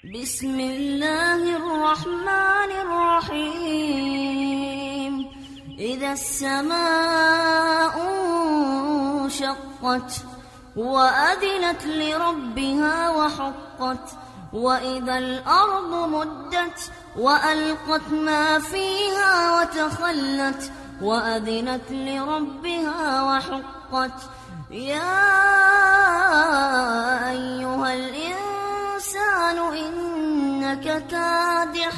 بسم الله الرحمن الرحيم إذا السماء انشقت وأذنت لربها وحقت وإذا الأرض مدت وألقت ما فيها وتخلت وأذنت لربها وحقت يا أيها الإنسان إنك كادح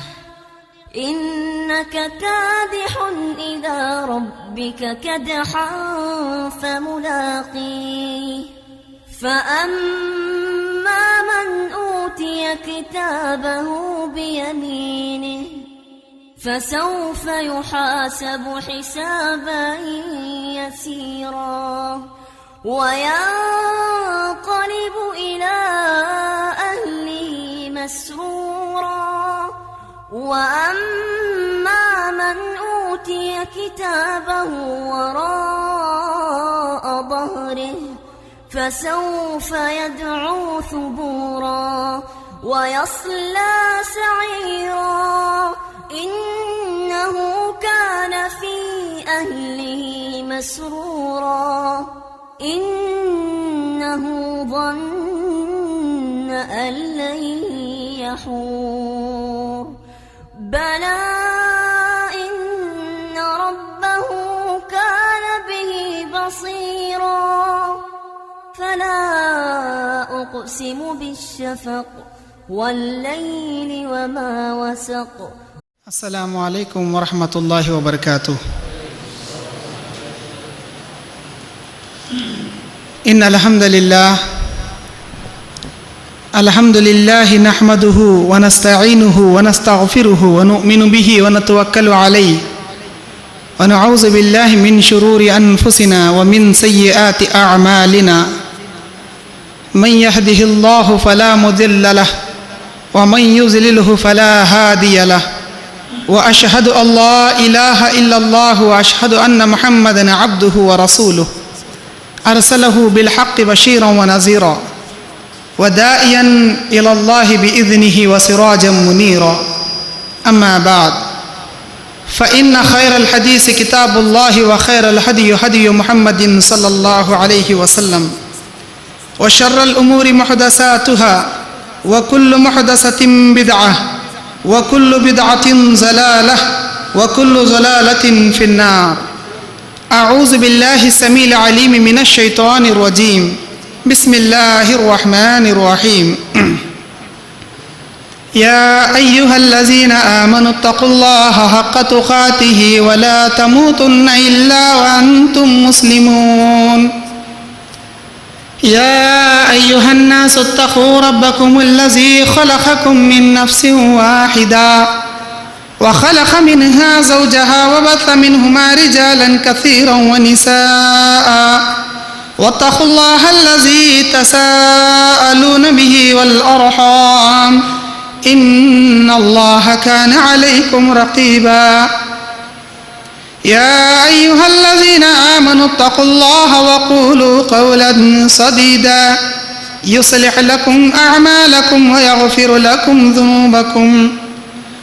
إلى ربك كدحا فملاقيه فأما من أوتي كتابه بيمينه فسوف يحاسب حسابا يسيرا وينقلب إلى أهله مسرورا وأما من أوتي كتابه وراء ظهره فسوف يدعو ثبورا ويصلى سعيرا إنه كان في أهله مسرورا إنه ظن أن لن يحور بلى إن ربه كان به بصيرا فلا أقسم بالشفق والليل وما وسق. السلام عليكم ورحمة الله وبركاته. إن الحمد لله نحمده ونستعينه ونستغفره ونؤمن به ونتوكل عليه ونعوذ بالله من شرور أنفسنا ومن سيئات أعمالنا من يهده الله فلا مضل له ومن يضلله فلا هادي له وأشهد أن لا إله إلا الله وأشهد أن محمدا عبده ورسوله أرسله بالحق بشيرا ونذيرا وداعيا إلى الله بإذنه وسراجا منيرا أما بعد فإن خير الحديث كتاب الله وخير الهدي هدي محمد صلى الله عليه وسلم وشر الأمور محدثاتها وكل محدثة بدعة وكل بدعة ضلالة وكل ضلالة في النار. أعوذ بالله السميع العليم من الشيطان الرجيم. بسم الله الرحمن الرحيم. يا أيها الذين آمنوا اتقوا الله حق تقاته ولا تموتن إلا وأنتم مسلمون. يا أيها الناس اتقوا ربكم الذي خلقكم من نفس واحدة وخلق منها زوجها وبث منهما رجالا كثيرا ونساء واتقوا الله الذي تساءلون به والأرحام إن الله كان عليكم رقيبا. يا أيها الذين آمنوا اتقوا الله وقولوا قولا سديدا يصلح لكم أعمالكم ويغفر لكم ذنوبكم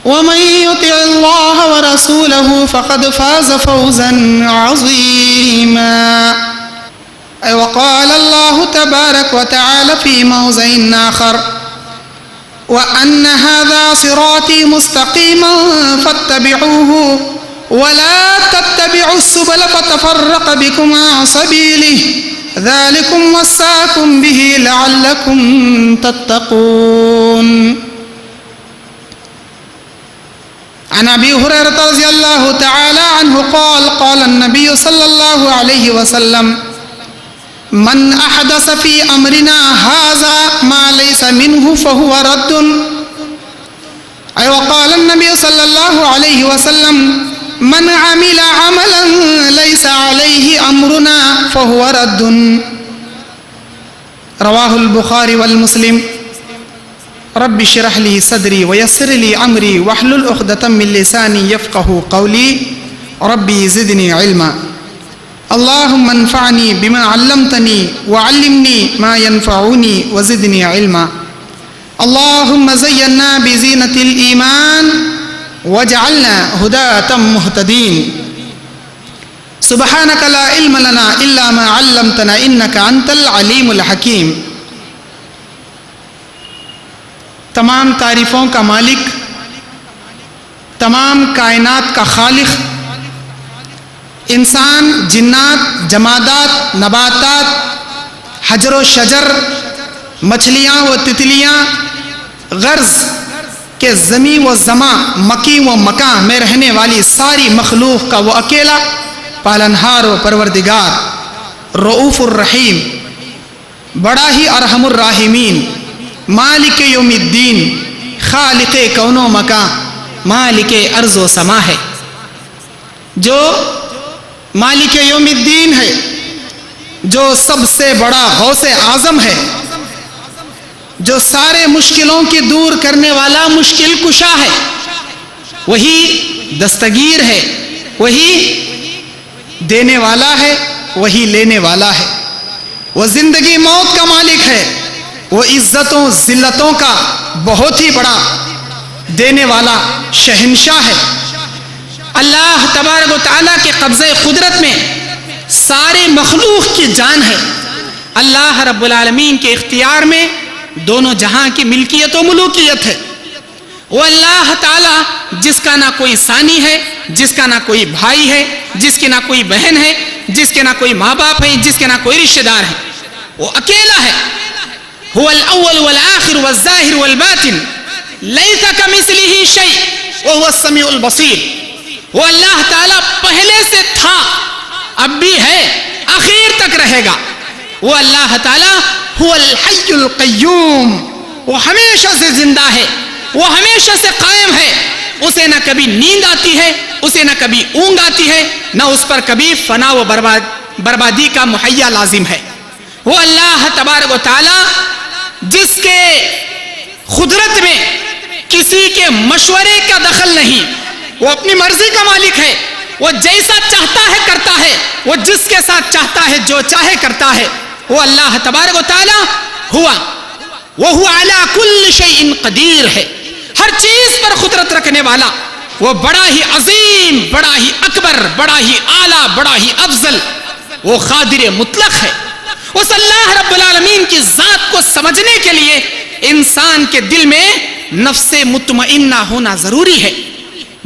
ومن يطع الله ورسوله فقد فاز فوزا عظيما. وقال الله تبارك وتعالى في موضع آخر وأن هذا صراطي مستقيما فاتبعوه ولا تتبعوا السبل فتفرق بكم عن سبيله ذلكم وصاكم به لعلكم تتقون. عن أبي هريرة رضي الله تعالى عنه قال قال النبي صلى الله عليه وسلم من أحدث في أمرنا هذا ما ليس منه فهو رد. وقال النبي صلى الله عليه وسلم من عمل عملا ليس عليه أمرنا فهو رد. رواه البخاري والمسلم. رب اشرح لي صدري ويسر لي أمري واحلل عقدة من لساني يفقه قولي ربي زدني علما. اللهم انفعني بما علمتني وعلمني ما ينفعني وزدني علما. اللهم زينا بزينة الإيمان واجعلنا هداة مهتدين سبحانك لا علم لنا إلا ما علمتنا إنك أنت العليم الحكيم. تمام تعریفوں کا مالک، تمام کائنات کا خالق، انسان، جنات، جمادات، نباتات، حجر و شجر، مچھلیاں و تتلیاں، غرض کہ زمین و زمان، مکی و مکان میں رہنے والی ساری مخلوق کا وہ اکیلا پالنہار و پروردگار، رؤوف الرحیم، بڑا ہی ارحم الراحمین، مالک یوم الدین، خالق کون و مکان، مالک ارض و سما ہے، جو مالک یوم الدین ہے، جو سب سے بڑا غوث اعظم ہے، جو سارے مشکلوں کی دور کرنے والا مشکل کشا ہے، وہی دستگیر ہے، وہی دینے والا ہے، وہی لینے والا ہے، وہ زندگی موت کا مالک ہے، وہ عزتوں ذلتوں کا بہت ہی بڑا دینے والا شہنشاہ ہے. اللہ تبارک و تعالیٰ کے قبضے قدرت میں سارے مخلوق کی جان ہے. اللہ رب العالمین کے اختیار میں دونوں جہاں کی ملکیت و ملوکیت ہے. وہ اللہ تعالیٰ جس کا نہ کوئی ثانی ہے، جس کا نہ کوئی بھائی ہے، جس کی نہ کوئی بہن ہے، جس کے نہ کوئی ماں باپ ہے، جس کے نہ کوئی رشتہ دار ہے، وہ اکیلا ہے. هو الاول والآخر والظاہر والباطن لیس کمثلہ شیء وهو السمیع البصیر. وہ اللہ تعالیٰ پہلے سے تھا، اب بھی ہے، آخر تک رہے گا. وہ اللہ تعالیٰ هو الحی القیوم، وہ ہمیشہ سے زندہ ہے، وہ ہمیشہ سے قائم ہے. اسے نہ کبھی نیند آتی ہے، اسے نہ کبھی اونگ آتی ہے، نہ اس پر کبھی فنا و بربادی کا مہیا لازم ہے. وہ اللہ تبارک و تعالیٰ جس کے قدرت میں کسی کے مشورے کا دخل نہیں، وہ اپنی مرضی کا مالک ہے، وہ جیسا چاہتا ہے کرتا ہے، وہ جس کے ساتھ چاہتا ہے جو چاہے کرتا ہے. وہ اللہ تبارک و تعالیٰ ہوا وہو علی کل شیء قدیر ہے، ہر چیز پر قدرت رکھنے والا، وہ بڑا ہی عظیم، بڑا ہی اکبر، بڑا ہی اعلیٰ، بڑا ہی افضل، وہ قادر مطلق ہے. اس اللہ رب العالمین کی ذات کو سمجھنے کے لیے انسان کے دل میں نفس مطمئنہ ہونا ضروری ہے.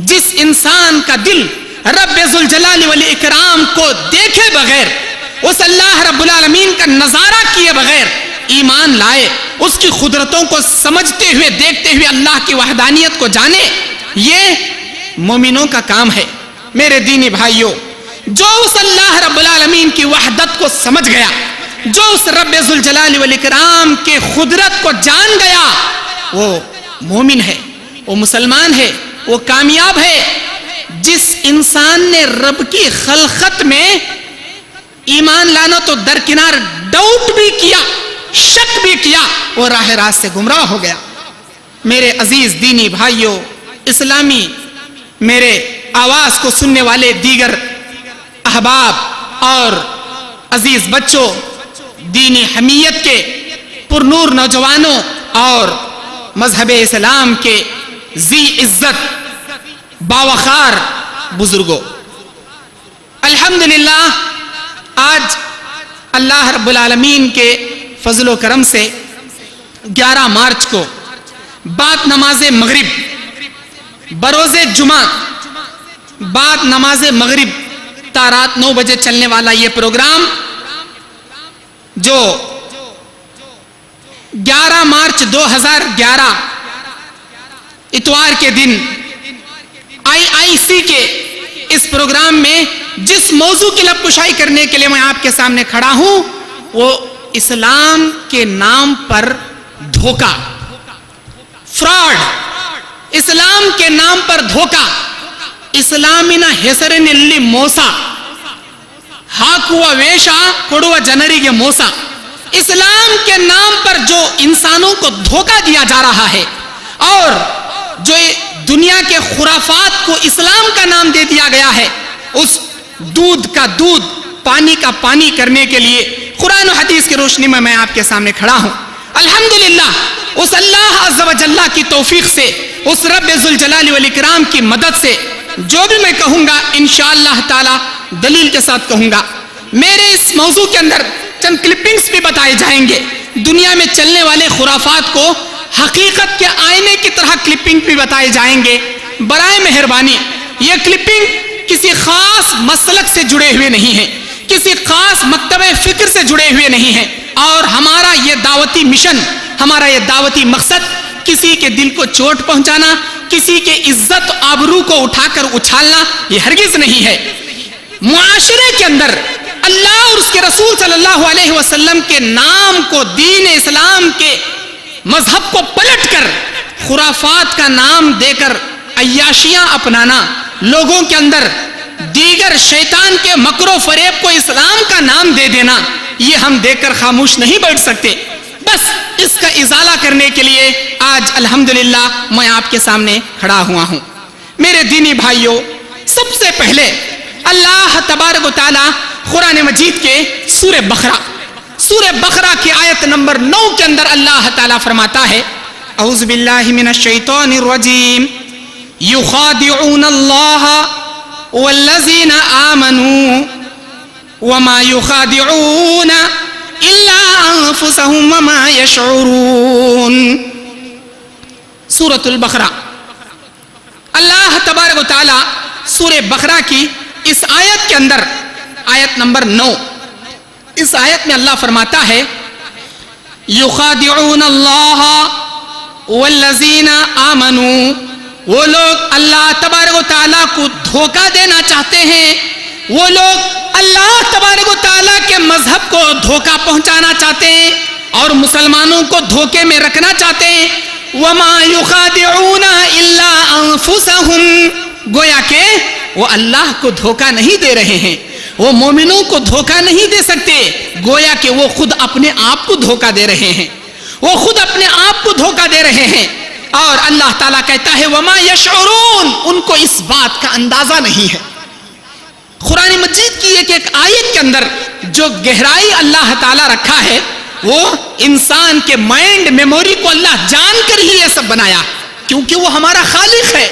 جس انسان کا دل رب ذوالجلال والاکرام کو دیکھے بغیر، اس اللہ رب العالمین کا نظارہ کیے بغیر ایمان لائے، اس کی قدرتوں کو سمجھتے ہوئے دیکھتے ہوئے اللہ کی وحدانیت کو جانے، یہ مومنوں کا کام ہے. میرے دینی بھائیوں، جو اس اللہ رب العالمین کی وحدت کو سمجھ گیا، جو اس رب ذوالجلال والاکرام کے قدرت کو جان گیا، وہ مومن ہے، وہ مسلمان ہے، وہ کامیاب ہے. جس انسان نے رب کی خلقت میں ایمان لانا تو درکنار ڈاؤٹ بھی کیا، شک بھی کیا، وہ راہ راست سے گمراہ ہو گیا. میرے عزیز دینی بھائیوں، اسلامی میرے آواز کو سننے والے دیگر احباب اور عزیز بچوں، دینی حمیت کے پرنور نوجوانوں اور مذہب اسلام کے ذی عزت باوقار بزرگوں، الحمدللہ آج اللہ رب العالمین کے فضل و کرم سے 11 مارچ کو بعد نماز مغرب، بروز جمعہ بعد نماز مغرب تا رات 9 بجے چلنے والا یہ پروگرام، جو 11 مارچ 2011 اتوار کے دن IIC کے اس پروگرام میں جس موضوع کی لب کشائی کرنے کے لیے میں آپ کے سامنے کھڑا ہوں، وہ اسلام کے نام پر دھوکہ، فراڈ، اسلام کے نام پر دھوکہ، اسلامینا ಹೆಸರಿನಲ್ಲಿ ಮೋಸ ಹಾಕುವ ವೇಷ ಕೊಡುವ ಜನರಿಗೆ ಮೋಸ. اسلام کے نام پر جو انسانوں کو دھوکہ دیا جا رہا ہے اور جو دنیا کے خرافات کو اسلام کا نام دے دیا گیا ہے، اس دودھ کا دودھ، پانی کا پانی کرنے کے لیے قرآن و حدیث کی روشنی میں آپ کے سامنے کھڑا ہوں. الحمدللہ اس اللہ عز و جل کی توفیق سے، اس رب ذوالجلال والاکرام کی مدد سے جو بھی میں کہوں گا انشاءاللہ تعالی دلیل کے ساتھ کہوں گا۔ میرے اس موضوع کے اندر چند کلپنگز بھی بتائے جائیں گے، دنیا میں چلنے والے خرافات کو حقیقت کے آئینے کی طرح کلپنگ بھی بتائے جائیں گے۔ برائے مہربانی یہ کلپنگ کسی خاص مسلک سے جڑے ہوئے نہیں ہیں، کسی خاص مکتب فکر سے جڑے ہوئے نہیں ہیں، اور ہمارا یہ دعوتی مشن، ہمارا یہ دعوتی مقصد کسی کے دل کو چوٹ پہنچانا، کسی کے عزت آبرو کو اٹھا کر اچھالنا یہ ہرگز نہیں ہے۔ معاشرے کے اندر اللہ اور اس کے رسول صلی اللہ علیہ وسلم کے نام کو، دین اسلام کے مذہب کو پلٹ کر خرافات کا نام دے کر عیاشیاں اپنانا، لوگوں کے اندر دیگر شیطان کے مکر و فریب کو اسلام کا نام دے دینا، یہ ہم دیکھ کر خاموش نہیں بیٹھ سکتے۔ بس اس کا ازالہ کرنے کے لیے آج الحمدللہ میں آپ کے سامنے کھڑا ہوا ہوں۔ میرے دینی بھائیوں، سب سے پہلے اللہ تبارک و تعالی قرآن مجید کے سورہ بقرہ کی آیت نمبر 9 کے اندر اللہ تعالی فرماتا ہے، اعوذ باللہ من الشیطان الرجیم، یخادعون اللہ والذین آمنوا وما یخادعون الا انفسهم وما یشعرون۔ سورۃ البقرہ، اللہ تبارک و تعالی سورہ بقرہ کی اس آیت کے اندر آیت نمبر 9، اس آیت میں اللہ فرماتا ہے، یخادعون اللہ والذین آمنوا، وہ لوگ اللہ تبارک و تعالیٰ کو دھوکہ دینا چاہتے ہیں، وہ لوگ اللہ تبارک و تعالیٰ کے مذہب کو دھوکہ پہنچانا چاہتے ہیں اور مسلمانوں کو دھوکے میں رکھنا چاہتے ہیں۔ وما یخادعون الا انفسهم، گویا کہ وہ اللہ کو دھوکہ نہیں دے رہے ہیں، وہ مومنوں کو دھوکہ نہیں دے سکتے، گویا کہ وہ خود اپنے آپ کو دھوکہ دے رہے ہیں، وہ خود اپنے آپ کو دھوکہ دے رہے ہیں۔ اور اللہ تعالیٰ کہتا ہے وما یشعرون، ان کو اس بات کا اندازہ نہیں ہے۔ قرآن مجید کی ایک آیت کے اندر جو گہرائی اللہ تعالیٰ رکھا ہے، وہ انسان کے مائنڈ میموری کو اللہ جان کر ہی یہ سب بنایا، کیونکہ وہ ہمارا خالق ہے۔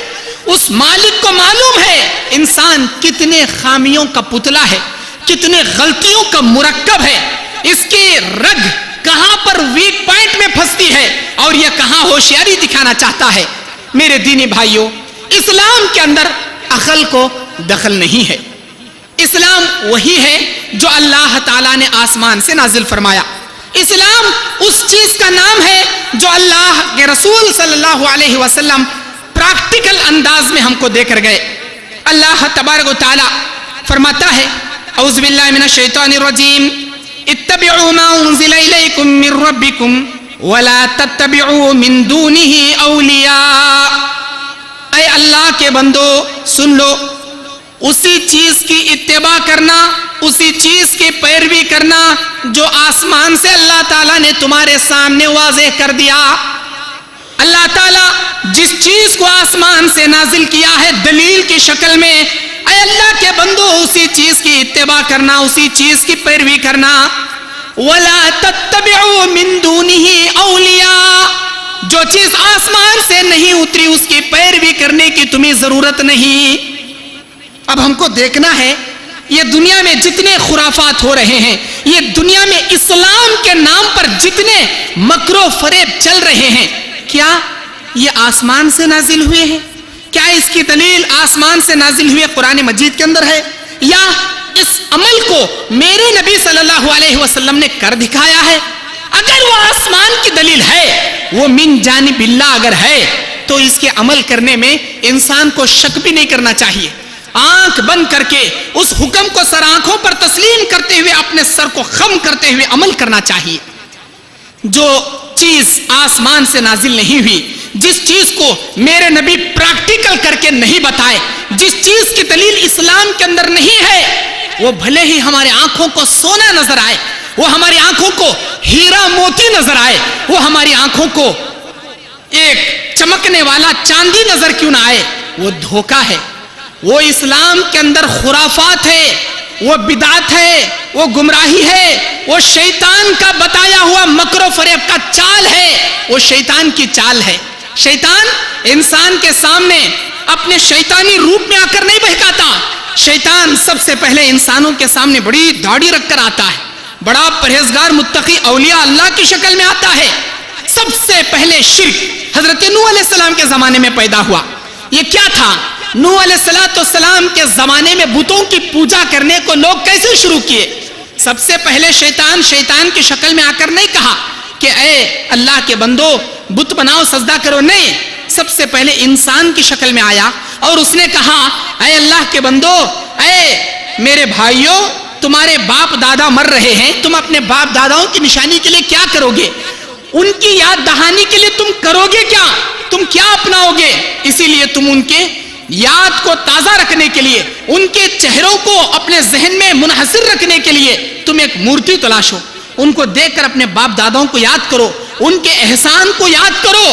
اس مالک کو معلوم ہے انسان کتنے خامیوں کا پتلا ہے، کتنے غلطیوں کا مرکب ہے، اس کی رگ کہاں پر ویک پوائنٹ میں پھنستی ہے اور یہ کہاں ہوشیاری دکھانا چاہتا ہے۔ میرے دینی بھائیوں، اسلام کے اندر عقل کو دخل نہیں ہے۔ اسلام وہی ہے جو اللہ تعالیٰ نے آسمان سے نازل فرمایا۔ اسلام اس چیز کا نام ہے جو اللہ کے رسول صلی اللہ علیہ وسلم پریکٹیکل انداز میں ہم کو دے کر گئے۔ اللہ تبارک و تعالی فرماتا ہے، اعوذ باللہ من الشیطان الرجیم، اتبعوا ما انزل الیکم من ربکم ولا تتبعوا من دونہ اولیاء۔ اے اللہ کے بندو سن لو، اسی چیز کی اتباع کرنا، اسی چیز کی پیروی کرنا جو آسمان سے اللہ تعالیٰ نے تمہارے سامنے واضح کر دیا۔ اللہ تعالیٰ جس چیز کو آسمان سے نازل کیا ہے دلیل کی شکل میں، اے اللہ کے بندو اسی چیز کی اتباع کرنا، اسی چیز کی پیروی کرنا۔ وَلَا تَتَّبِعُوا مِن دُونِهِ أَوْلِيَاءَ، جو چیز آسمان سے نہیں اتری اس کی پیروی کرنے کی تمہیں ضرورت نہیں۔ اب ہم کو دیکھنا ہے یہ دنیا میں جتنے خرافات ہو رہے ہیں، یہ دنیا میں اسلام کے نام پر جتنے مکر و فریب چل رہے ہیں، کیا یہ آسمان سے نازل ہوئے ہیں؟ کیا اس کی دلیل آسمان سے نازل ہوئے قرآن مجید کے اندر ہے، یا اس عمل کو میرے نبی صلی اللہ علیہ وسلم نے کر دکھایا ہے؟ اگر وہ آسمان کی دلیل ہے، وہ من جانب اللہ اگر ہے، تو اس کے عمل کرنے میں انسان کو شک بھی نہیں کرنا چاہیے۔ آنکھ بند کر کے اس حکم کو سر آنکھوں پر تسلیم کرتے ہوئے اپنے سر کو خم کرتے ہوئے عمل کرنا چاہیے۔ جو چیز آسمان سے نازل نہیں ہوئی، جس چیز کو میرے نبی پریکٹیکل کر کے نہیں بتائے، جس چیز کی دلیل اسلام کے اندر نہیں ہے، وہ بھلے ہی ہمارے آنکھوں کو سونا نظر آئے، وہ ہماری آنکھوں کو ہیرا موتی نظر آئے، وہ ہماری آنکھوں کو ایک چمکنے والا چاندی نظر کیوں نہ آئے، وہ دھوکہ ہے، وہ اسلام کے اندر خرافات ہے، وہ بدعت ہے، وہ گمراہی ہے، وہ شیطان کا بتایا ہوا مکر و فریب کا چال ہے، وہ شیطان کی چال ہے۔ شیطان انسان کے سامنے اپنے شیطانی روپ میں آ کر نہیں بہکاتا۔ شیطان سب سے پہلے انسانوں کے سامنے بڑی داڑھی رکھ کر آتا ہے، بڑا پرہیزگار متقی اولیاء اللہ کی شکل میں آتا ہے۔ سب سے پہلے شرک حضرت نوح علیہ السلام کے زمانے میں پیدا ہوا۔ یہ کیا تھا؟ نوح علیہ السلام کے زمانے میں بتوں کی پوجا کرنے کو لوگ کیسے شروع کیے؟ سب سے پہلے شیطان کی شکل میں آ کر نہیں کہا کہ اے اللہ کے بندو بت بناؤ سجدہ کرو، نہیں، سب سے پہلے انسان کی شکل میں آیا اور اس نے کہا اے اللہ کے بندو، اے میرے بھائیوں، تمہارے باپ دادا مر رہے ہیں، تم اپنے باپ داداؤں کی نشانی کے لیے کیا کرو گے؟ ان کی یاد دہانی کے لیے تم کرو گے کیا؟ تم کیا اپناؤ گے؟ اسی لیے تم ان کے یاد کو تازہ رکھنے کے لیے، ان کے چہروں کو اپنے ذہن میں منحصر رکھنے کے لیے تم ایک مورتی تلاشو، ان کو دیکھ کر اپنے باپ داداؤں کو یاد کرو، ان کے احسان کو یاد کرو۔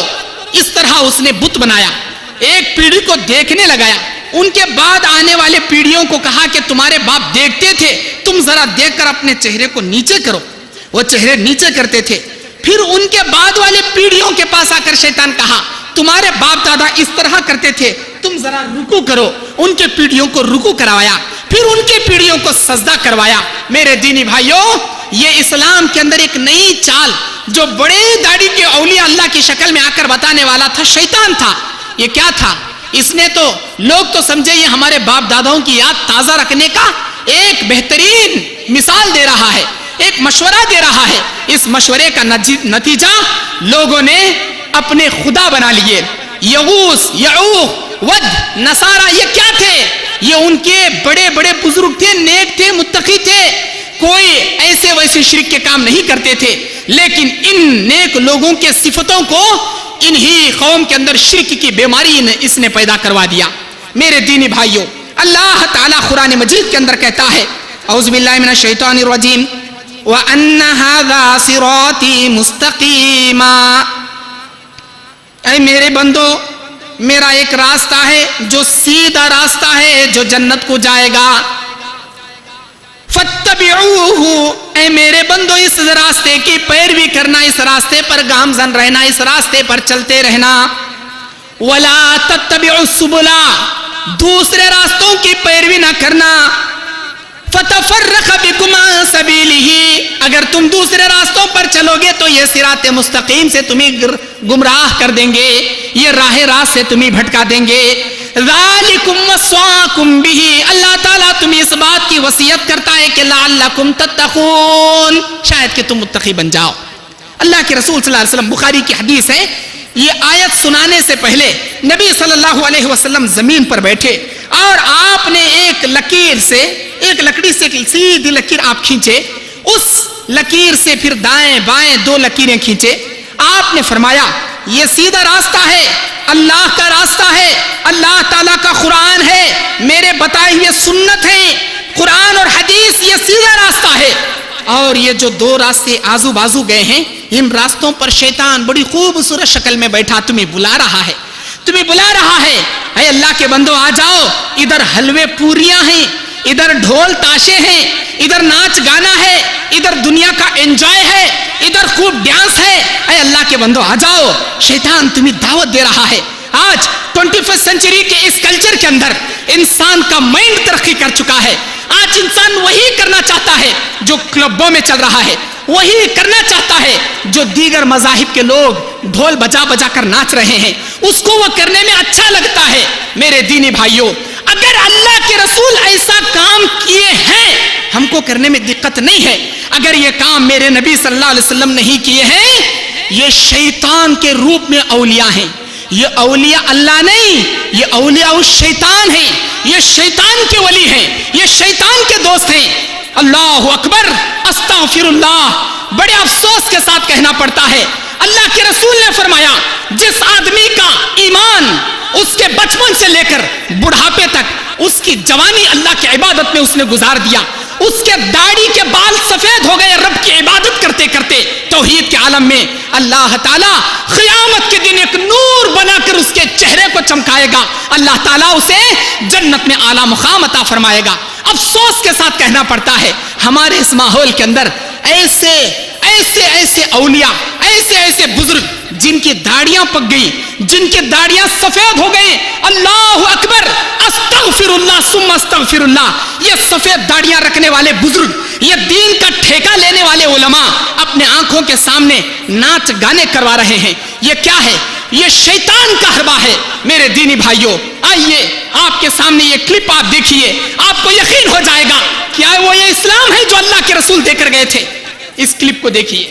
اس طرح اس نے بت بنایا، ایک پیڑھی کو دیکھنے لگایا، ان کے بعد آنے والے پیڑھیوں کو کہا کہ تمہارے باپ دیکھتے تھے، تم ذرا دیکھ کر اپنے چہرے کو نیچے کرو۔ وہ چہرے نیچے کرتے تھے۔ پھر ان کے بعد والے پیڑھیوں کے پاس آ کر شیطان کہا تمہارے باپ دادا اس طرح کرتے تھے، تم ذرا رکوع کرو۔ ان کے پیڑھیوں کو رکوع کروایا، پھر ان کے پیڑھیوں کو سجدہ کروایا۔ میرے دینی بھائیوں، یہ اسلام کے اندر ایک نئی چال جو بڑے داڑھی کے اولیاء اللہ کی شکل میں آ کر بتانے والا تھا، شیطان تھا۔ یہ کیا تھا؟ اس نے تو لوگ تو سمجھے یہ ہمارے باپ داداؤں کی یاد تازہ رکھنے کا ایک بہترین مثال دے رہا ہے، ایک مشورہ دے رہا ہے۔ اس مشورے کا نتیجہ لوگوں نے اپنے خدا بنا لیے۔ یغوث، یعوق، ود، نصارہ، یہ کیا تھے؟ یہ ان کے بڑے بڑے بزرگ تھے، نیک تھے، متقی تھے، کوئی ایسے ویسے شرک کے کام نہیں کرتے تھے، لیکن ان نیک لوگوں کے صفتوں کو انہی قوم کے اندر شرک کی بیماری اس نے پیدا کروا دیا۔ میرے دینی بھائیوں، اللہ تعالیٰ قرآن مجید کے اندر کہتا ہے اعوذ باللہ من الشیطان الرجیم وَأَنَّ هَذَا صِرَاطِي مُسْتَقِيمًا، اے میرے بندو، میرا ایک راستہ ہے جو سیدھا راستہ ہے، جو جنت کو جائے گا۔ فَاتَّبِعُوهُ، اے میرے بندو اس راستے کی پیروی کرنا، اس راستے پر گامزن رہنا، اس راستے پر چلتے رہنا۔ وَلَا تَتَّبِعُوا السُّبُلَ، دوسرے راستوں کی پیروی نہ کرنا۔ فَتَفَرَّقَ بِكُمْ عَن سَبِيلِهِ، اگر تم دوسرے راستوں پر چلو گے تو یہ صراط مستقیم سے تمہیں گمراہ کر دیں گے، یہ راہ راست سے تمہیں بھٹکا دیں گے۔ ذَلِكُمْ وَصَّاكُمْ بِهِ، اللہ تعالیٰ تمہیں اس بات کی وصیت کرتا ہے کہ لَعَلَّكُمْ تَتَّقُونَ، شاید کہ تم متقی بن جاؤ۔ اللہ کے رسول صلی اللہ علیہ وسلم، بخاری کی حدیث ہے، یہ آیت سنانے سے پہلے نبی صلی اللہ علیہ وسلم زمین پر بیٹھے اور آپ نے ایک لکیر سے، ایک لکڑی سے ایک سیدھی لکیر آپ کھینچے، اس لکیر سے پھر دائیں بائیں دو لکیریں کھینچے۔ آپ نے فرمایا یہ سیدھا راستہ ہے، اللہ کا راستہ ہے، اللہ تعالیٰ کا قرآن ہے، میرے بتائے ہوئے سنت ہے، قرآن اور حدیث، یہ سیدھا راستہ ہے۔ اور یہ جو دو راستے آزو بازو گئے ہیں، ان راستوں پر شیطان بڑی خوبصورت شکل میں بیٹھا تمہیں بلا رہا ہے، تمہیں بلا رہا ہے، اے اللہ کے بندو آ جاؤ، ادھر حلوے پوریاں ہیں، ادھر ڈھول تاشے ہیں، ادھر ناچ گانا ہے، ادھر دنیا کا انجوائے ہے، ادھر خوب ڈانس ہے، اے اللہ کے بندو آ جاؤ۔ شیطان تمہیں دعوت دے رہا ہے۔ آج 21 سینچری کے اس کلچر کے اندر انسان کا مائنڈ ترقی کر چکا ہے۔ آج انسان وہی کرنا چاہتا ہے جو کلبوں میں چل رہا ہے، وہی کرنا چاہتا ہے جو دیگر مذاہب کے لوگ ڈھول بجا بجا کر ناچ رہے ہیں، اس کو وہ کرنے میں اچھا لگتا ہے۔ میرے دینی بھائیوں، اگر اللہ کے رسول ایسا کام کیے ہیں، ہم کو کرنے میں دقت نہیں ہے۔ اگر یہ کام میرے نبی صلی اللہ علیہ وسلم نہیں کیے ہیں، یہ شیطان کے روپ میں اولیاء ہیں۔ یہ اولیاء اللہ نہیں، یہ اولیاء الشیطان ہیں، یہ شیطان کے ولی ہیں، یہ شیطان کے دوست ہیں۔ اللہ اکبر، استغفر اللہ، بڑے افسوس کے ساتھ کہنا پڑتا ہے، اللہ کے رسول نے فرمایا جس آدمی کا ایمان اس کے بچپن سے لے کر بڑھاپے تک اس کی جوانی اللہ کی عبادت میں اس نے گزار دیا، اس کے داڑھی کے بال سفید ہو گئے رب کی عبادت کرتے کرتے توحید کے عالم میں، اللہ تعالیٰ قیامت کے دن ایک نور بنا کر اس کے چہرے کو چمکائے گا، اللہ تعالیٰ اسے جنت میں اعلیٰ مقام عطا فرمائے گا۔ افسوس کے ساتھ کہنا پڑتا ہے ہمارے اس ماحول کے اندر ایسے اولیاء، ایسے بزرگ جن کی داڑیاں پک گئی، جن کی داڑیاں سفید ہو گئی، اللہ اکبر، استغفر اللہ ثم استغفر اللہ، یہ سفید داڑیاں رکھنے والے بزرگ، یہ دین کا ٹھیکہ لینے والے علماء اپنے آنکھوں کے سامنے ناچ گانے کروا رہے ہیں. یہ کیا ہے؟ یہ شیطان کا حربہ ہے. میرے دینی بھائیوں، آئیے آپ کے سامنے یہ کلپ آپ دیکھیے، آپ کو یقین ہو جائے گا کیا وہ یہ اسلام ہے جو اللہ کے رسول دے کر گئے تھے. اس کلپ کو دیکھیے.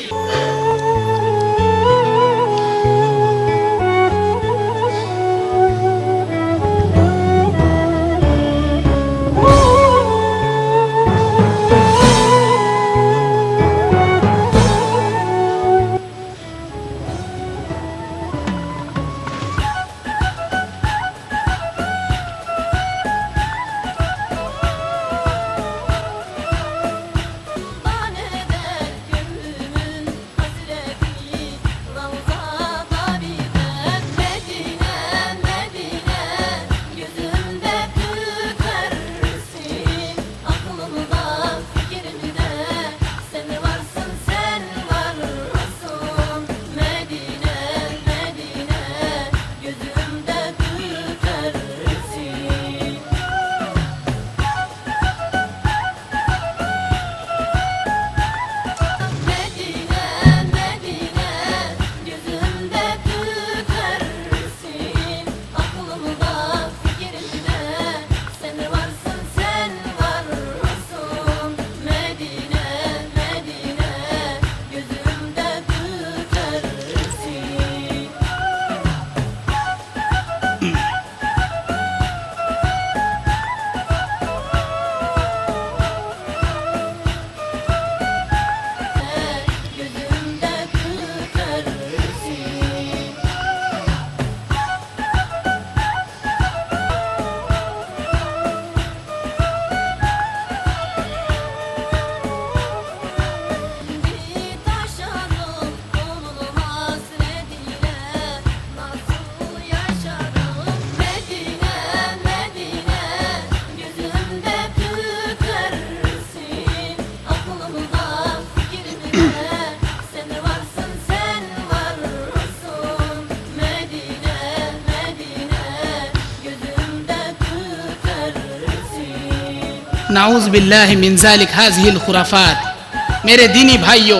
نعوذ باللہ من ذالک ہذہ الخرافات. میرے دینی بھائیوں،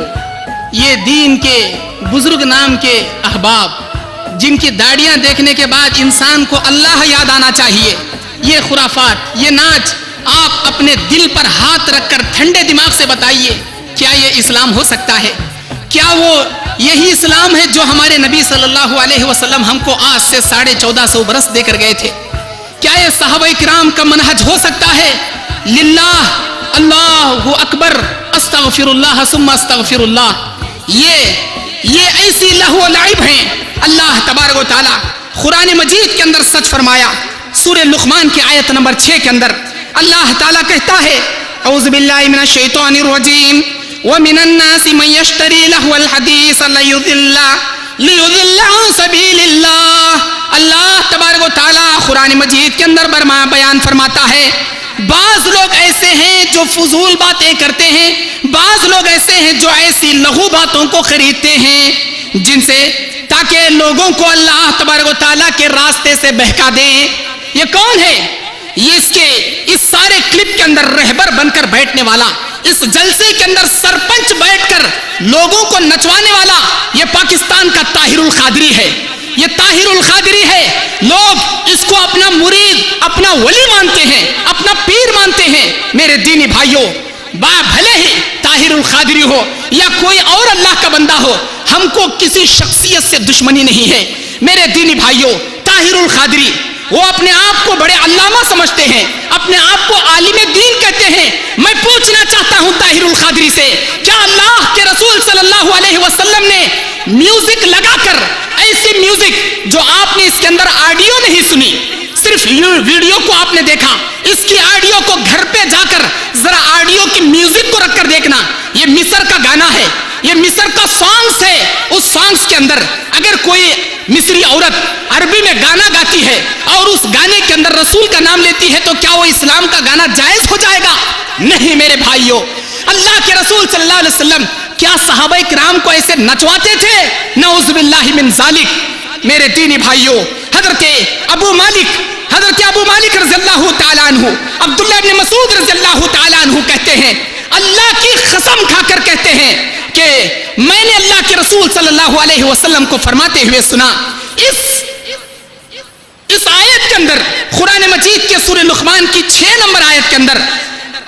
یہ دین کے بزرگ نام کے احباب جن کی داڑیاں دیکھنے کے بعد انسان کو اللہ یاد آنا چاہیے، یہ خرافات، یہ ناچ، آپ اپنے دل پر ہاتھ رکھ کر ٹھنڈے دماغ سے بتائیے کیا یہ اسلام ہو سکتا ہے؟ کیا وہ یہی اسلام ہے جو ہمارے نبی صلی اللہ علیہ وسلم ہم کو آج سے 1450 برس دے کر گئے تھے؟ کیا یہ صحابہ کرام کا منہج ہو سکتا ہے؟ للہ، اللہ اکبر، استغفر اللہ ثم استغفر اللہ، یہ ایسی لہو و لعب ہیں. اللہ تبارک و تعالی قرآن مجید کے اندر سچ فرمایا. سورہ لقمان کی آیت نمبر 6 کے اندر اللہ تعالیٰ کہتا ہے اعوذ باللہ من الشیطان الرجیم وَمِنَ النَّاسِ مَن يَشْتَرِي لَهْوَ الْحَدِيثَ لِيُضِلَّ عَن سَبِيلِ اللَّهِ. اللہ تبارک و تعالیٰ قرآن مجید کے اندر بیان فرماتا ہے بعض لوگ ایسے ہیں جو فضول باتیں کرتے ہیں، بعض لوگ ایسے ہیں جو ایسی لغو باتوں کو خریدتے ہیں جن سے تاکہ لوگوں کو اللہ تبارک و تعالیٰ کے راستے سے بہکا دیں. یہ کون ہے؟ یہ اس سارے کلپ کے اندر رہبر بن کر بیٹھنے والا، اس جلسے کے اندر سرپنچ بیٹھ کر لوگوں کو نچوانے والا، یہ پاکستان کا طاہر القادری ہے. یہ طاہر القادری ہے. لوگ اس کو اپنا مرید، اپنا ولی مانتے ہیں، اپنا پیر مانتے ہیں. میرے دینی بھائیوں، بھلے ہی طاہر القادری ہو یا کوئی اور اللہ کا بندہ ہو، ہم کو کسی شخصیت سے دشمنی نہیں ہے. میرے دینی بھائیوں، طاہر القادری وہ اپنے آپ کو بڑے علامہ سمجھتے ہیں، اپنے آپ کو عالم دین کہتے ہیں. میں پوچھنا چاہتا ہوں طاہر القادری سے، کیا اللہ کے رسول صلی اللہ علیہ وسلم نے میوزک لگا کر، ایسی میوزک جو آپ نے اس کے اندر آڈیو نہیں سنی، صرف ویڈیو کو آپ نے دیکھا، اس کی آڈیو کو گھر پہ جا کر ذرا آڈیو کی میوزک کو رکھ کر دیکھنا. یہ مصر کا گانا ہے، یہ مصر کا سانگز ہے. اس سانگز کے اندر اگر کوئی مصری عورت عربی میں گانا گاتی ہے اور اس گانے کے اندر رسول کا نام لیتی ہے تو کیا وہ اسلام کا گانا جائز ہو جائے گا؟ نہیں میرے بھائیوں، اللہ کے رسول صلی اللہ علیہ وسلم کیا صحابہ کرام کو ایسے نچواتے تھے؟ نعوذ باللہ من ذالک۔ میرے دینی بھائیوں، حضرت ابو مالک رضی اللہ تعالیٰ عنہ، عبداللہ بن مسعود رضی اللہ تعالیٰ عنہ کہتے ہیں، اللہ کی قسم کھا کر کہتے ہیں کہ میں نے اللہ کے رسول صلی اللہ علیہ وسلم کو فرماتے ہوئے سنا، اس آیت کے اندر، قرآن مجید کے سورہ لقمان کی 6 نمبر آیت کے اندر،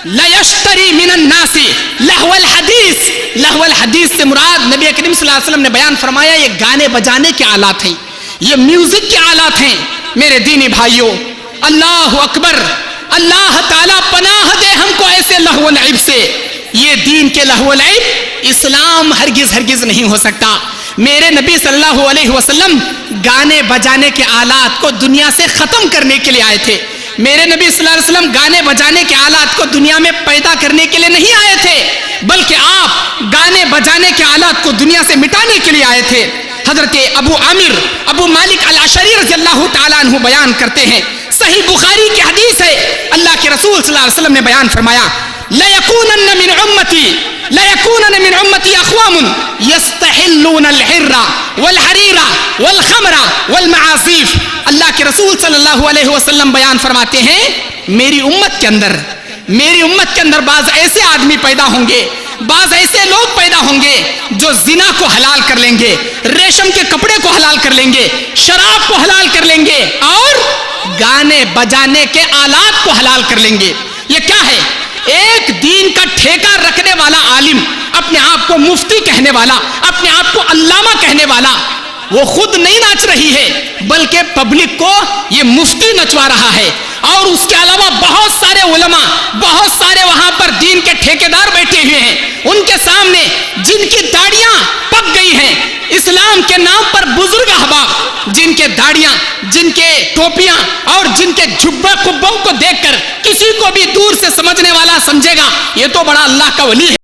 لَيَشْتَرِي مِنَ النَّاسِ لَهْوَ الْحَدِيثِ، لہو الحدیث سے مراد نبی کریم صلی اللہ علیہ وسلم نے بیان فرمایا یہ گانے بجانے کے آلات ہیں، یہ میوزک کے آلات ہیں۔ میرے دینی بھائیوں، اللہ اکبر، اللہ تعالیٰ پناہ دے ہم کو ایسے لہو العب سے۔ یہ دین کے لہو العب اسلام ہرگز نہیں ہو سکتا۔ میرے نبی صلی اللہ علیہ وسلم گانے بجانے کے آلات کو دنیا سے ختم کرنے کے لیے آئے تھے۔ میرے نبی صلی اللہ علیہ وسلم گانے بجانے کے آلات کو دنیا میں پیدا کرنے کے لیے نہیں آئے تھے، بلکہ آپ گانے بجانے کے آلات کو دنیا سے مٹانے کے لیے آئے تھے۔ حضرت ابو مالک الاشعری رضی اللہ تعالیٰ عنہ بیان کرتے ہیں، صحیح بخاری کی حدیث ہے، اللہ کے رسول صلی اللہ علیہ وسلم نے بیان فرمایا، لَيَكُونَنَّ مِنْ أُمَّتِي أَقْوَامٌ يَسْتَحِلُّونَ الْحِرَّ وَالْحَرِيرَ وَالْخَمْرَ وَالْمَعَازِيفَ۔ اللہ کے رسول صلی اللہ علیہ وسلم بیان فرماتے ہیں، میری امت کے اندر بعض ایسے آدمی پیدا ہوں گے، بعض ایسے لوگ پیدا ہوں گے جو زنا کو حلال کر لیں گے، ریشم کے کپڑے کو حلال کر لیں گے، شراب کو حلال کر لیں گے، اور گانے بجانے کے آلات کو حلال کر لیں گے۔ یہ کیا ہے؟ ایک دین کا ٹھیکہ رکھنے والا عالم، اپنے آپ کو مفتی کہنے والا، اپنے آپ کو علامہ کہنے والا، وہ خود نہیں ناچ رہی ہے بلکہ پبلک کو یہ مفتی نچوا رہا ہے، اور اس کے علاوہ بہت سارے علماء، بہت سارے وہاں پر دین کے ٹھیکیدار بیٹھے ہوئے ہیں، ان کے سامنے جن کی داڑیاں پک گئی ہیں، اسلام کے نام پر بزرگ احباب جن کے داڑیاں، جن کے ٹوپیاں اور جن کے جبہ قبوں کو دیکھ کر کسی کو بھی دور سے سمجھنے والا سمجھے گا یہ تو بڑا اللہ کا ولی ہے،